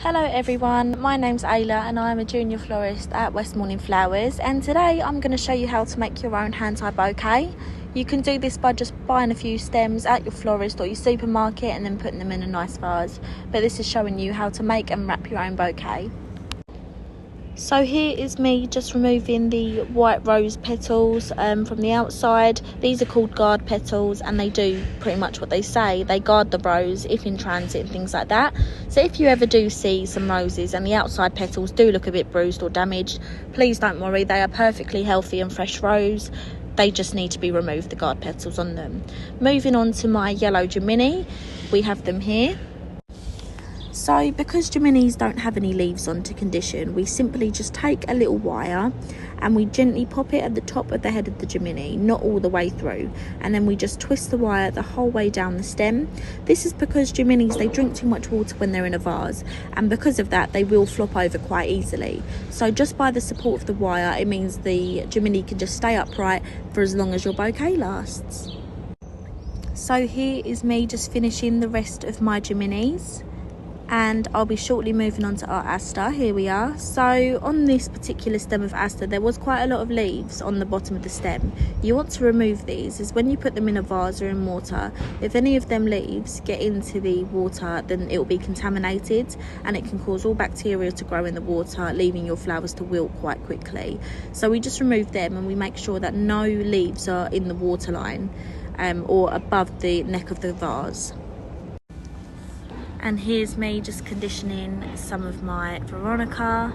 Hello everyone, my name's Ayla and I'm a junior florist at West Morning Flowers, and today I'm going to show you how to make your own hand-tie bouquet. You can do this by just buying a few stems at your florist or your supermarket and then putting them in a nice vase, but this is showing you how to make and wrap your own bouquet. So here is me just removing the white rose petals from the outside. These are called guard petals and they do pretty much what they say. They guard the rose if in transit and things like that. So if you ever do see some roses and the outside petals do look a bit bruised or damaged, please don't worry, they are perfectly healthy and fresh rose. They just need to be removed, the guard petals on them. Moving on to my yellow Gemini, we have them here. So because Geminis don't have any leaves on to condition, we simply just take a little wire and we gently pop it at the top of the head of the Gemini, not all the way through, and then we just twist the wire the whole way down the stem. This is because Geminis, they drink too much water when they're in a vase, and because of that they will flop over quite easily. So just by the support of the wire, it means the Gemini can just stay upright for as long as your bouquet lasts. So here is me just finishing the rest of my Geminis, and I'll be shortly moving on to our aster. Here we are. So on this particular stem of aster, there was quite a lot of leaves on the bottom of the stem. You want to remove these, as when you put them in a vase or in water, if any of them leaves get into the water, then it will be contaminated and it can cause all bacteria to grow in the water, leaving your flowers to wilt quite quickly. So we just remove them and we make sure that no leaves are in the water line or above the neck of the vase. And here's me just conditioning some of my Veronica.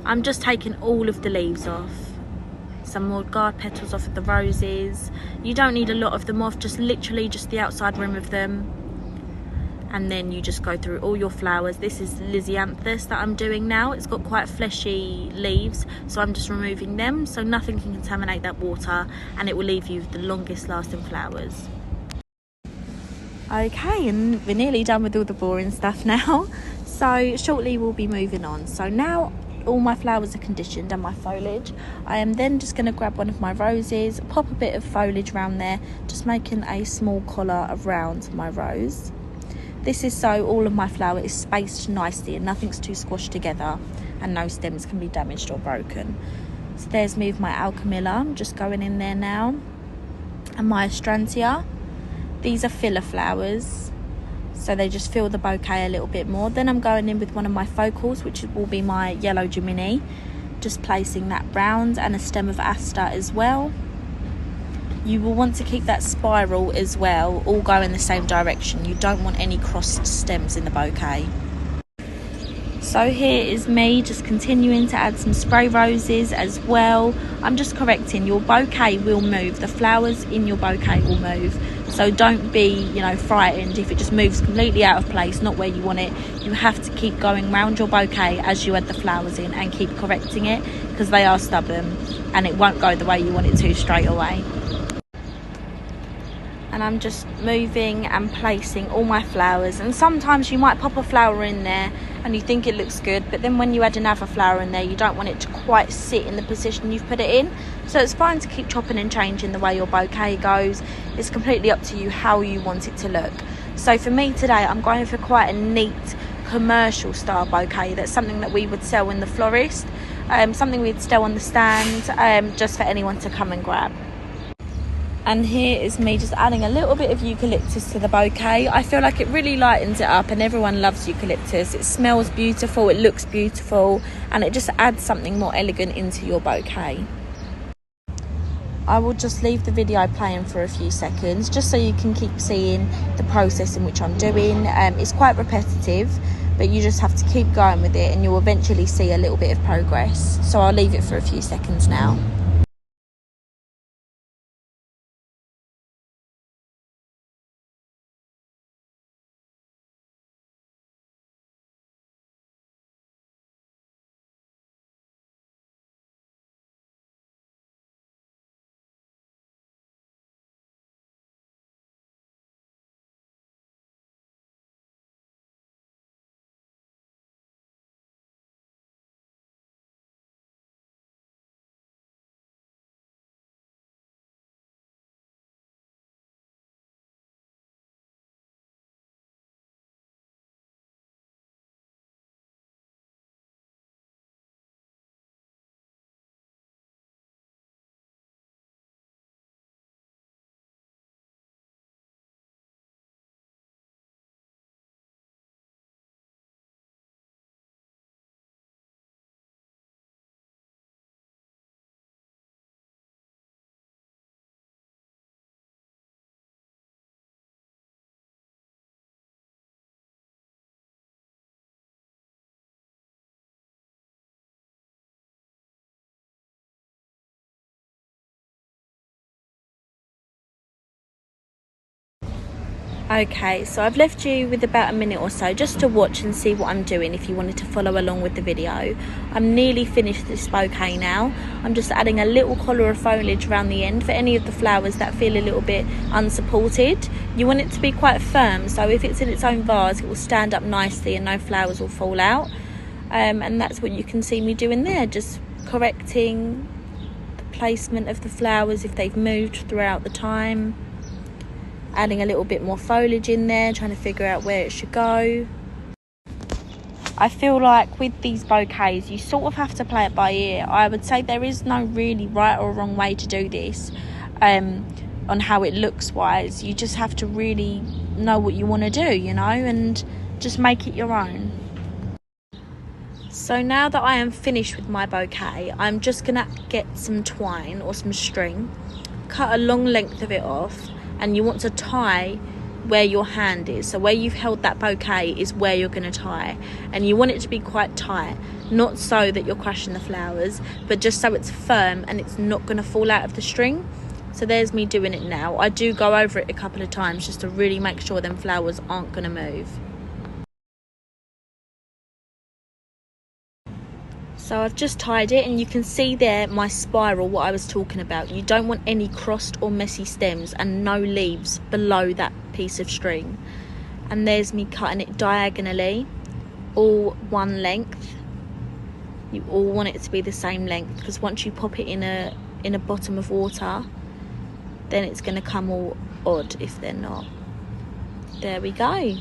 I'm just taking all of the leaves off. Some more guard petals off of the roses. You don't need a lot of them off, just literally just the outside rim of them. And then you just go through all your flowers. This is Lysianthus that I'm doing now. It's got quite fleshy leaves, so I'm just removing them so nothing can contaminate that water, and it will leave you the longest lasting flowers. Okay, and we're nearly done with all the boring stuff now, so shortly we'll be moving on. So now all my flowers are conditioned and my foliage, I am then just going to grab one of my roses, pop a bit of foliage around there, just making a small collar around my rose. This is so all of my flower is spaced nicely and nothing's too squashed together and no stems can be damaged or broken. So there's me with my Alchemilla, I'm just going in there now, and my Astrantia. These are filler flowers, so they just fill the bouquet a little bit more. Then I'm going in with one of my focals, which will be my yellow Gemini, just placing that round, and a stem of aster as well. You will want to keep that spiral as well, all go in the same direction. You don't want any crossed stems in the bouquet. So here is me just continuing to add some spray roses as well. I'm just correcting, your bouquet will move, the flowers in your bouquet will move. So don't be, frightened if it just moves completely out of place, not where you want it. You have to keep going round your bouquet as you add the flowers in and keep correcting it, because they are stubborn and it won't go the way you want it to straight away. And I'm just moving and placing all my flowers, and sometimes you might pop a flower in there and you think it looks good, but then when you add another flower in there, you don't want it to quite sit in the position you've put it in. So it's fine to keep chopping and changing the way your bouquet goes. It's completely up to you how you want it to look. So for me today, I'm going for quite a neat commercial style bouquet. That's something that we would sell in the florist, something we'd sell on the stand, just for anyone to come and grab. And here is me just adding a little bit of eucalyptus to the bouquet. I feel like it really lightens it up, and everyone loves eucalyptus. It smells beautiful, it looks beautiful, and it just adds something more elegant into your bouquet. I will just leave the video playing for a few seconds just so you can keep seeing the process in which I'm doing. It's quite repetitive, but you just have to keep going with it and you'll eventually see a little bit of progress. So I'll leave it for a few seconds now. Okay, so I've left you with about a minute or so just to watch and see what I'm doing if you wanted to follow along with the video. I'm nearly finished this bouquet now. I'm just adding a little collar of foliage around the end for any of the flowers that feel a little bit unsupported. You want it to be quite firm, so if it's in its own vase it will stand up nicely and no flowers will fall out. And that's what you can see me doing there, just correcting the placement of the flowers if they've moved throughout the time. Adding a little bit more foliage in there, trying to figure out where it should go. I feel like with these bouquets you sort of have to play it by ear. I would say there is no really right or wrong way to do this on how it looks wise. You just have to really know what you want to do, you know, and just make it your own. So now that I am finished with my bouquet, I'm just gonna get some twine or some string, cut a long length of it off, and you want to tie where your hand is. So where you've held that bouquet is where you're going to tie, and you want it to be quite tight, not so that you're crushing the flowers, but just so it's firm and it's not going to fall out of the string. So there's me doing it now. I do go over it a couple of times just to really make sure them flowers aren't going to move. So I've just tied it, and you can see there my spiral, what I was talking about. You don't want any crossed or messy stems and no leaves below that piece of string. And there's me cutting it diagonally, all one length. You all want it to be the same length, because once you pop it in a bottom of water, then it's going to come all odd if they're not. There we go.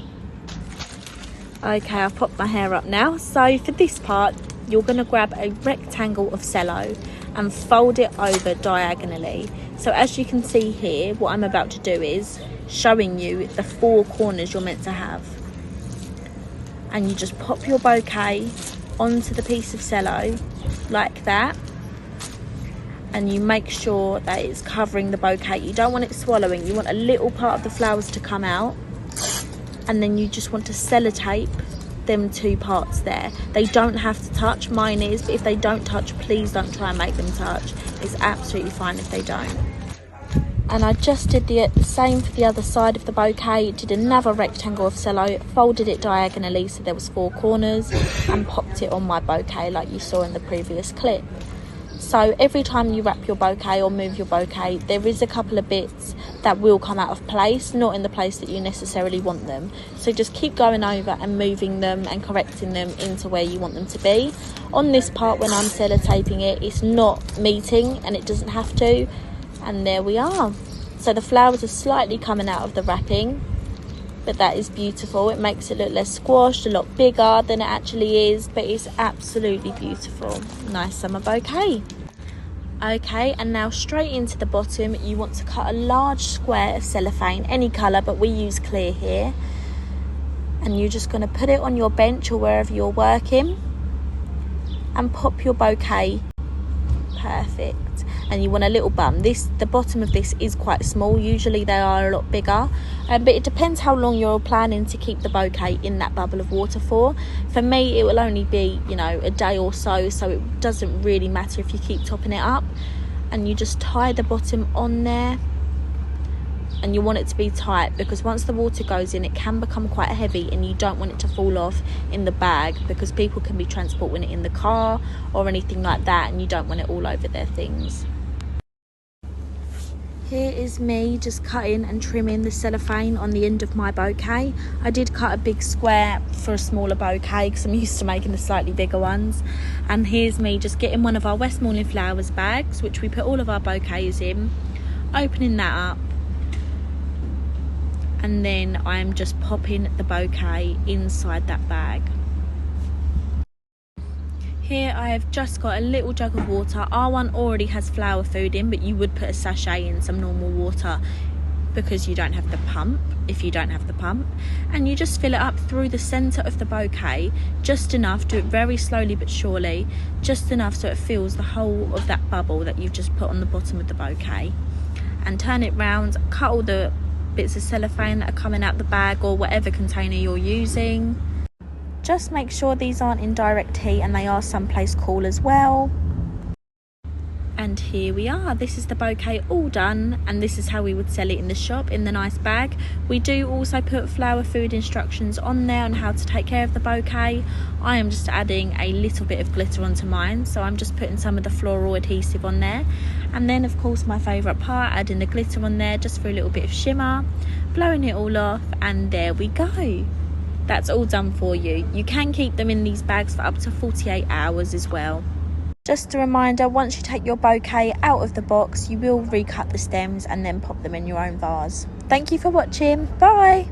Okay, I've popped my hair up now. So for this part, you're going to grab a rectangle of cello and fold it over diagonally. So as you can see here, what I'm about to do is showing you the 4 corners you're meant to have. And you just pop your bouquet onto the piece of cello like that, and you make sure that it's covering the bouquet. You don't want it swallowing, you want a little part of the flowers to come out, and then you just want to sellotape them 2 parts there. They don't have to touch, mine is, but if they don't touch, please don't try and make them touch. It's absolutely fine if they don't. And I just did the same for the other side of the bouquet. Did another rectangle of cello, folded it diagonally so there was 4 corners, and popped it on my bouquet like you saw in the previous clip. So every time you wrap your bouquet or move your bouquet, there is a couple of bits that will come out of place, not in the place that you necessarily want them. So just keep going over and moving them and correcting them into where you want them to be. On this part, when I'm sellotaping it, it's not meeting, and it doesn't have to. And there we are. So the flowers are slightly coming out of the wrapping, but that is beautiful. It makes it look less squashed, a lot bigger than it actually is, but it's absolutely beautiful. Nice summer bouquet. Okay, and now straight into the bottom, you want to cut a large square of cellophane, any colour, but we use clear here. And you're just going to put it on your bench or wherever you're working and pop your bouquet. Perfect. And you want a little bum. The bottom of this is quite small. Usually they are a lot bigger, but it depends how long you're planning to keep the bouquet in that bubble of water for. For me, it will only be, you know, a day or so it doesn't really matter if you keep topping it up. And you just tie the bottom on there, and you want it to be tight, because once the water goes in, it can become quite heavy, and you don't want it to fall off in the bag, because people can be transporting it in the car or anything like that, and you don't want it all over their things. Here is me just cutting and trimming the cellophane on the end of my bouquet. I did cut a big square for a smaller bouquet because I'm used to making the slightly bigger ones. And here's me just getting one of our Westmorning Flowers bags, which we put all of our bouquets in, opening that up, and then I'm just popping the bouquet inside that bag. Here I have just got a little jug of water. Our one already has flower food in, but you would put a sachet in some normal water because you don't have the pump, if you don't have the pump. And you just fill it up through the centre of the bouquet, just enough, do it very slowly but surely, just enough so it fills the whole of that bubble that you've just put on the bottom of the bouquet. And turn it round, cut all the bits of cellophane that are coming out the bag or whatever container you're using. Just make sure these aren't in direct heat and they are someplace cool as well. And here we are, this is the bouquet all done, and this is how we would sell it in the shop in the nice bag. We do also put flower food instructions on there on how to take care of the bouquet. I am just adding a little bit of glitter onto mine, so I'm just putting some of the floral adhesive on there. And then of course my favourite part, adding the glitter on there just for a little bit of shimmer, blowing it all off, and there we go. That's all done for you. You can keep them in these bags for up to 48 hours as well. Just a reminder, once you take your bouquet out of the box, you will recut the stems and then pop them in your own vase. Thank you for watching. Bye.